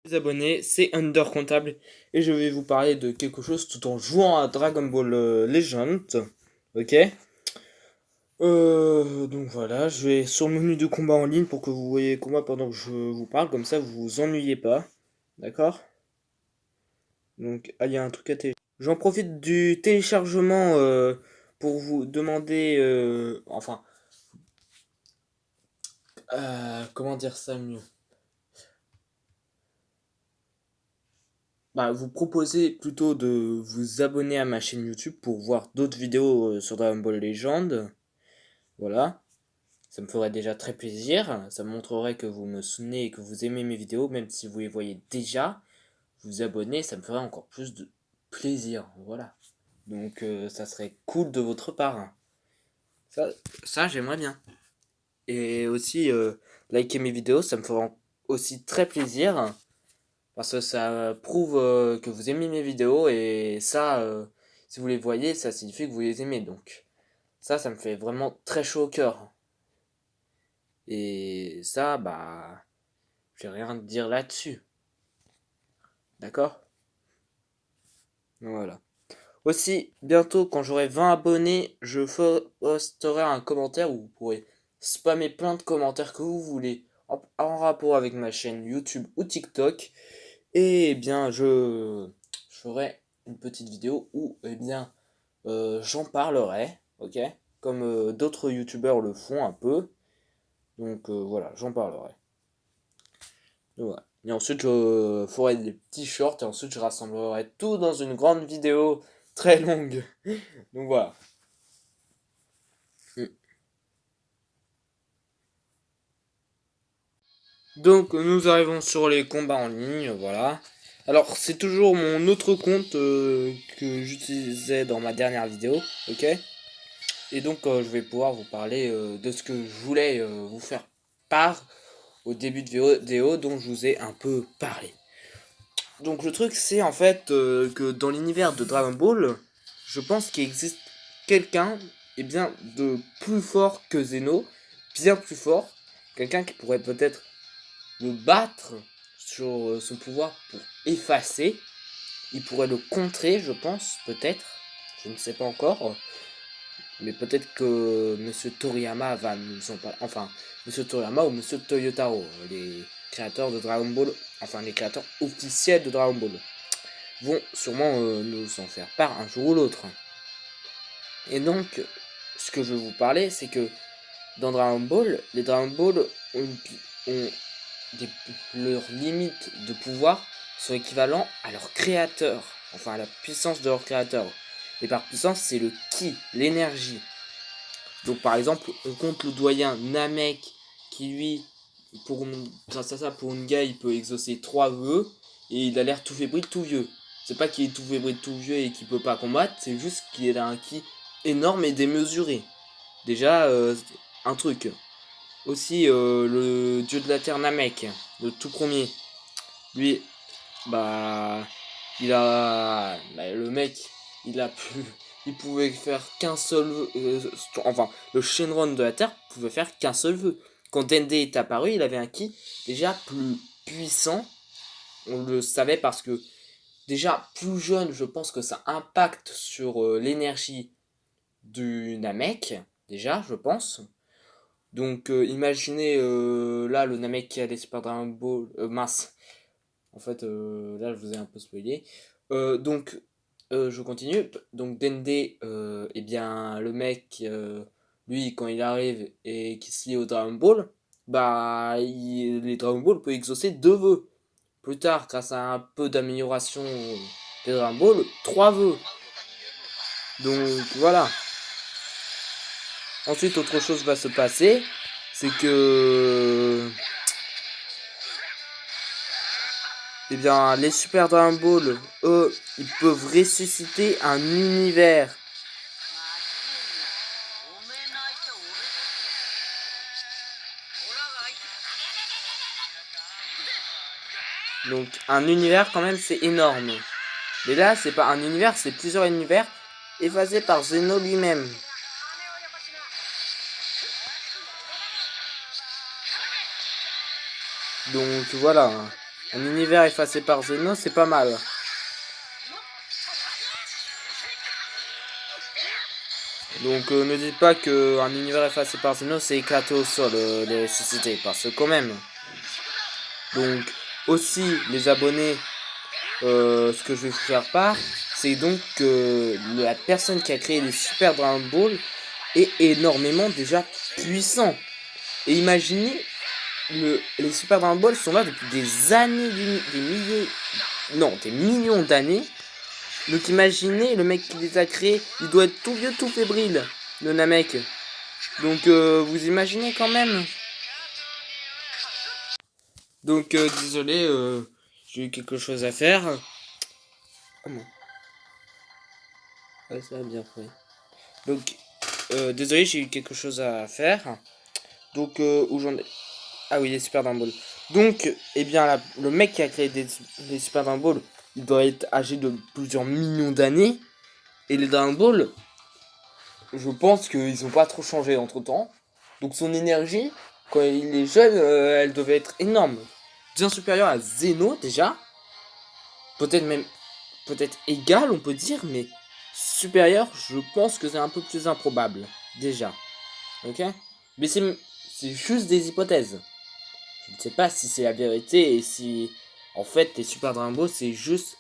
Les abonnés, c'est Under Comptable et je vais vous parler de quelque chose tout en jouant à Dragon Ball Legend. Ok. Donc voilà, je vais sur le menu de combat en ligne pour que vous voyez les combats pendant que je vous parle, comme ça vous vous ennuyez pas. D'accord? Donc, il y a un truc à télécharger. J'en profite du téléchargement pour vous demander, comment dire ça mieux? Bah, vous proposez plutôt de vous abonner à ma chaîne YouTube pour voir d'autres vidéos sur Dragon Ball Legend. Voilà, ça me ferait déjà très plaisir. Ça montrerait que vous me soutenez et que vous aimez mes vidéos, même si vous les voyez déjà. Vous abonner, ça me ferait encore plus de plaisir. Voilà. Donc ça serait cool de votre part. Ça, ça j'aimerais bien. Et aussi, liker mes vidéos, ça me ferait aussi très plaisir. Parce que ça prouve que vous aimez mes vidéos. Et ça, si vous les voyez, ça signifie que vous les aimez. Donc ça me fait vraiment très chaud au cœur. Et ça, bah, j'ai rien à dire là-dessus. D'accord? Voilà. Aussi, bientôt, quand j'aurai 20 abonnés, je posterai un commentaire où vous pourrez spammer plein de commentaires que vous voulez en rapport avec ma chaîne YouTube ou TikTok. Et eh bien, je ferai une petite vidéo où eh bien, j'en parlerai, ok? Comme d'autres youtubeurs le font un peu. Donc voilà, j'en parlerai. Voilà. Et ensuite, je ferai des petits shorts et ensuite, je rassemblerai tout dans une grande vidéo très longue. Donc voilà. Donc, nous arrivons sur les combats en ligne, voilà. Alors, c'est toujours mon autre compte que j'utilisais dans ma dernière vidéo, ok? Et donc, je vais pouvoir vous parler de ce que je voulais vous faire part au début de vidéo dont je vous ai un peu parlé. Donc le truc c'est en fait que dans l'univers de Dragon Ball, je pense qu'il existe quelqu'un et bien de plus fort que Zeno, bien plus fort, quelqu'un qui pourrait peut-être le battre sur son pouvoir pour effacer, il pourrait le contrer, je pense, peut-être, je ne sais pas encore, mais peut-être que Monsieur Toriyama va nous en parler, enfin Monsieur Toriyama ou Monsieur Toyotaro, les créateurs de Dragon Ball, enfin les créateurs officiels de Dragon Ball vont sûrement nous en faire part un jour ou l'autre. Et donc, ce que je veux vous parler, c'est que dans Dragon Ball, les Dragon Ball ont leurs limites de pouvoir sont équivalents à leur créateur, enfin à la puissance de leur créateur. Et par puissance, c'est le ki, l'énergie. Donc par exemple, on compte le doyen Namek qui lui, grâce à ça, pour une gars, il peut exaucer 3 vœux et il a l'air tout fébrile, tout vieux. C'est pas qu'il est tout fébrile, tout vieux et qu'il peut pas combattre, c'est juste qu'il a un ki énorme et démesuré. Déjà, un truc. Aussi, le dieu de la terre Namek, le tout premier. Lui, bah, le mec, il a pu, il pouvait faire qu'un seul vœu, enfin, le Shenron de la Terre pouvait faire qu'un seul vœu. Quand Dende est apparu, il avait un ki déjà plus puissant. On le savait parce que déjà plus jeune, je pense que ça impacte sur l'énergie du Namek. Déjà, je pense. Donc, imaginez là le Namek qui allait Super Dragon Ball, mince. En fait, là, je vous ai un peu spoilé. Donc, je continue. Donc, Dende, eh bien, le mec, lui, quand il arrive et qu'il se lie au Dragon Ball, bah, les Dragon Ball peuvent exaucer 2 vœux. Plus tard, grâce à un peu d'amélioration des Dragon Ball, 3 vœux. Donc, voilà. Ensuite, autre chose va se passer. C'est que eh bien, les Super Dragon Ball, eux, ils peuvent ressusciter un univers. Donc, un univers, quand même, c'est énorme. Mais là, c'est pas un univers, c'est plusieurs univers effacés par Zeno lui-même. Donc, voilà. Un univers effacé par Zeno, c'est pas mal. Donc ne dites pas qu'un univers effacé par Zeno, c'est éclaté au sol, les ressuscités. Parce que quand même. Donc aussi, les abonnés, ce que je vais vous faire part, c'est donc que la personne qui a créé les Super Dragon Ball est énormément déjà puissant. Et imaginez, les Super Dragon Ball sont là depuis des années, des milliers, non, des millions d'années. Donc imaginez, le mec qui les a créés, il doit être tout vieux, tout fébrile, le Namek. Donc vous imaginez quand même. Donc désolé, j'ai eu quelque chose à faire. Oh non. Ouais, ça a bien fait. Donc désolé, j'ai eu quelque chose à faire. Donc où j'en ai... Ah oui, les Super Dragon Ball. Donc, eh bien, le mec qui a créé les Super Dragon Ball, il doit être âgé de plusieurs millions d'années. Et les Dragon Ball, je pense qu'ils n'ont pas trop changé entre temps. Donc son énergie, quand il est jeune, elle devait être énorme. Bien supérieure à Zeno déjà. Peut-être même, peut-être égale, on peut dire, mais supérieure, je pense que c'est un peu plus improbable. Déjà. Ok. Mais c'est juste des hypothèses. Je ne sais pas si c'est la vérité et si en fait les Super Dragon Ball c'est juste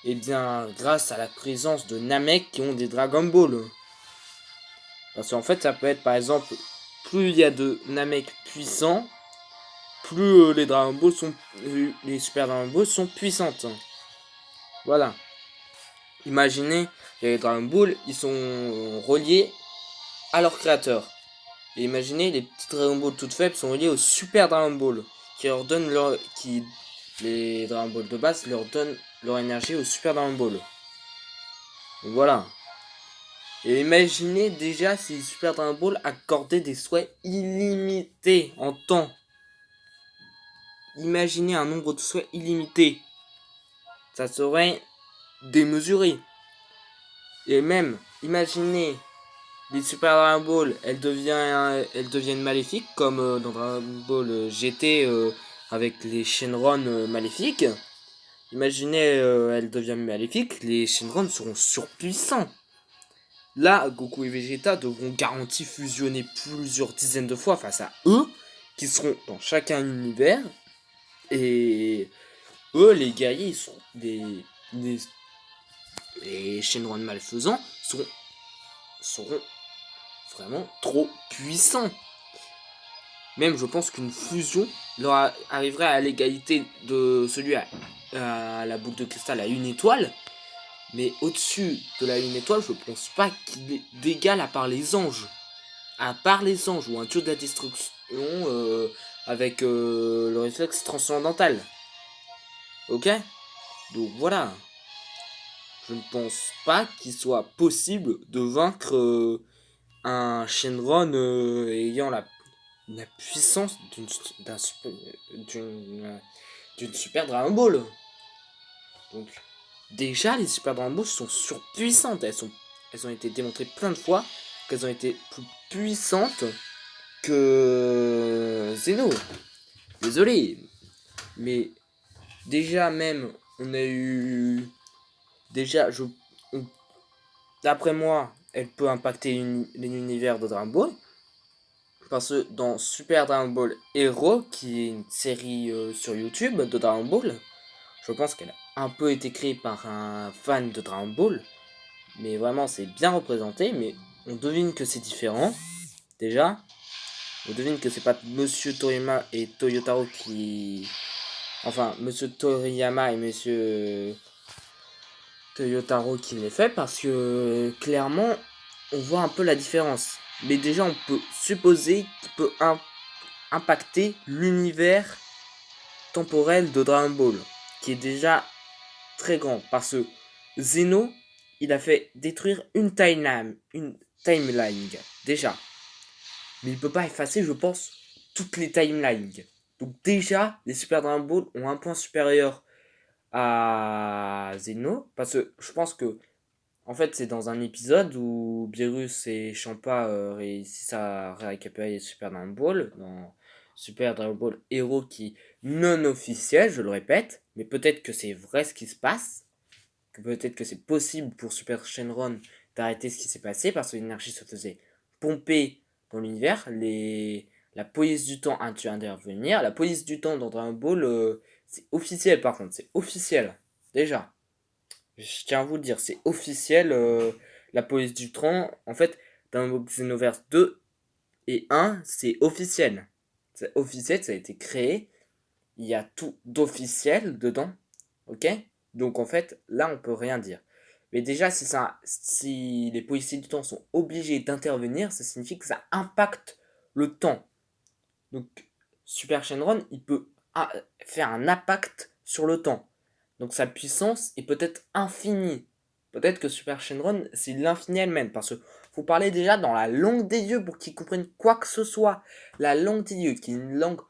et bien grâce à la présence de Namek qui ont des Dragon Ball. Parce qu'en fait ça peut être par exemple plus il y a de Namek puissants, plus les Dragon Ball sont les Super Dragon Ball sont puissantes. Voilà. Imaginez les Dragon Ball, ils sont reliés à leur créateur. Et imaginez les petits Dragon Ball toutes faibles sont reliés au Super Dragon Ball qui leur donne leur qui les Dragon Ball de base leur donnent leur énergie au Super Dragon Ball. Donc voilà. Et imaginez déjà si Super Dragon Ball accordait des souhaits illimités en temps. Imaginez un nombre de souhaits illimité. Ça serait démesuré. Et même, imaginez les Super Dragon Ball, elles deviennent maléfiques, comme dans Dragon Ball GT avec les Shenron maléfiques. Imaginez, elles deviennent maléfiques, les Shenron seront surpuissants. Là, Goku et Vegeta devront garantir fusionner plusieurs dizaines de fois face à eux, qui seront dans chacun univers. Et eux, les guerriers, ils seront les Shenron malfaisants seront vraiment trop puissants. Même, je pense qu'une fusion leur arriverait à l'égalité de celui à la boucle de cristal à une étoile. Mais au-dessus de la une étoile, je pense pas qu'il est d'égal à part les anges. À part les anges ou un dieu de la destruction avec le réflexe transcendantal. Ok. Donc voilà. Je ne pense pas qu'il soit possible de vaincre un Shenron ayant la puissance d'une Super Dragon Ball. Donc déjà les Super Dragon Ball sont surpuissantes. Elles ont été démontrées plein de fois qu'elles ont été plus puissantes que Zeno. Désolé. Mais déjà même on a eu... Déjà d'après moi elle peut impacter l'univers de Dragon Ball. Parce que dans Super Dragon Ball Hero, qui est une série sur YouTube de Dragon Ball, je pense qu'elle a un peu été créée par un fan de Dragon Ball. Mais vraiment, c'est bien représenté. Mais on devine que c'est différent. Déjà, on devine que c'est pas Monsieur Toriyama et Toyotaro qui... Enfin, Monsieur Toriyama et Monsieur Toyotaro qui les fait. Parce que clairement, on voit un peu la différence. Mais déjà, on peut supposer qu'il peut impacter l'univers temporel de Dragon Ball, qui est déjà très grand, parce que Zeno, il a fait détruire une timeline, déjà. Mais il peut pas effacer, je pense, toutes les timelines. Donc déjà, les Super Dragon Ball ont un point supérieur à Zeno, parce que je pense que en fait, c'est dans un épisode où Beerus et Champa réussissent à récupérer les Super Dragon Ball Super Dragon Ball Hero qui est non officiel, je le répète. Mais peut-être que c'est vrai ce qui se passe. Que peut-être que c'est possible pour Super Shenron d'arrêter ce qui s'est passé parce que l'énergie se faisait pomper dans l'univers. La police du temps a dû intervenir. La police du temps dans Dragon Ball, c'est officiel par contre, c'est officiel. Déjà, je tiens à vous le dire, c'est officiel. La police du temps, en fait, dans Xenoverse 2 et 1, c'est officiel. C'est officiel, ça a été créé. Il y a tout d'officiel dedans. Ok? Donc en fait, là, on peut rien dire. Mais déjà, si les policiers du temps sont obligés d'intervenir, ça signifie que ça impacte le temps. Donc, Super Shenron, il peut faire un impact sur le temps. Donc sa puissance est peut-être infinie. Peut-être que Super Shenron, c'est l'infini elle-même. Parce que faut parler déjà dans la langue des dieux pour qu'ils comprennent quoi que ce soit. La langue des dieux, qui est une langue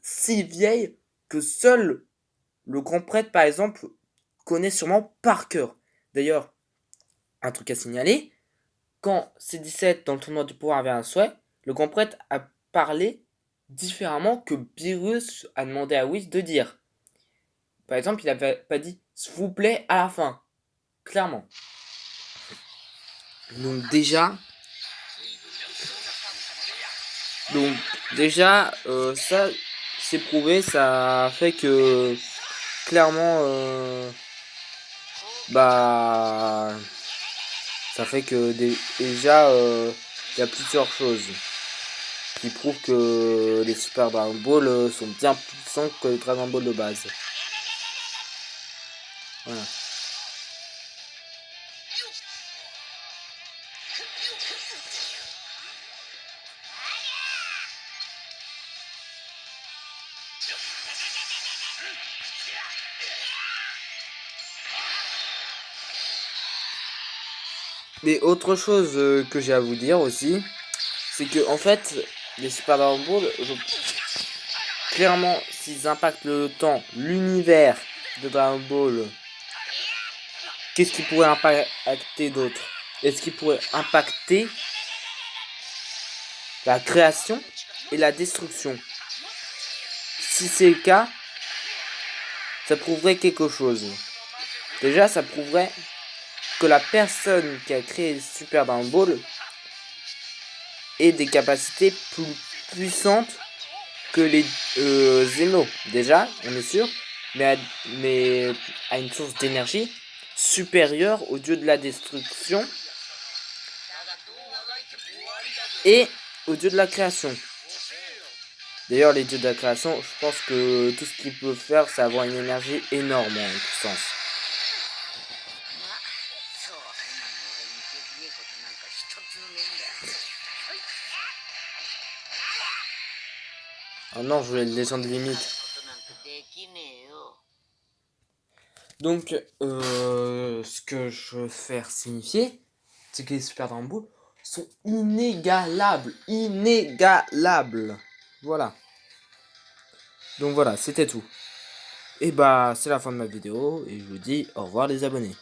si vieille que seul le grand prêtre, par exemple, connaît sûrement par cœur. D'ailleurs, un truc à signaler, quand C17 dans le tournoi du pouvoir avait un souhait, le grand prêtre a parlé différemment que Beerus a demandé à Whis de dire. Par exemple, il n'avait pas dit s'il vous plaît à la fin. Clairement. Donc déjà, ça c'est prouvé, ça fait que clairement, bah, ça fait que déjà, il y a plusieurs choses qui prouvent que les Super Dragon Ball sont bien plus puissants que les Dragon Ball de base. Voilà. Et autre chose que j'ai à vous dire aussi, c'est que en fait, les Super Dragon Ball, clairement, s'ils impactent le temps, l'univers de Dragon Ball, qu'est-ce qui pourrait impacter d'autre? Est-ce qu'il pourrait impacter la création et la destruction? Si c'est le cas, ça prouverait quelque chose. Déjà, ça prouverait que la personne qui a créé Super Dragon Ball ait des capacités plus puissantes que les Zeno. Déjà, on est sûr, mais à une source d'énergie supérieure au dieu de la destruction et au dieu de la création. D'ailleurs, les dieux de la création, je pense que tout ce qu'ils peuvent faire, c'est avoir une énergie énorme en puissance. Oh non, je voulais le descendre limite. Donc, ce que je veux faire signifier, c'est que les Super Dragon Ball sont inégalables. Inégalables. Voilà. Donc voilà, c'était tout. Et bah, c'est la fin de ma vidéo. Et je vous dis au revoir les abonnés.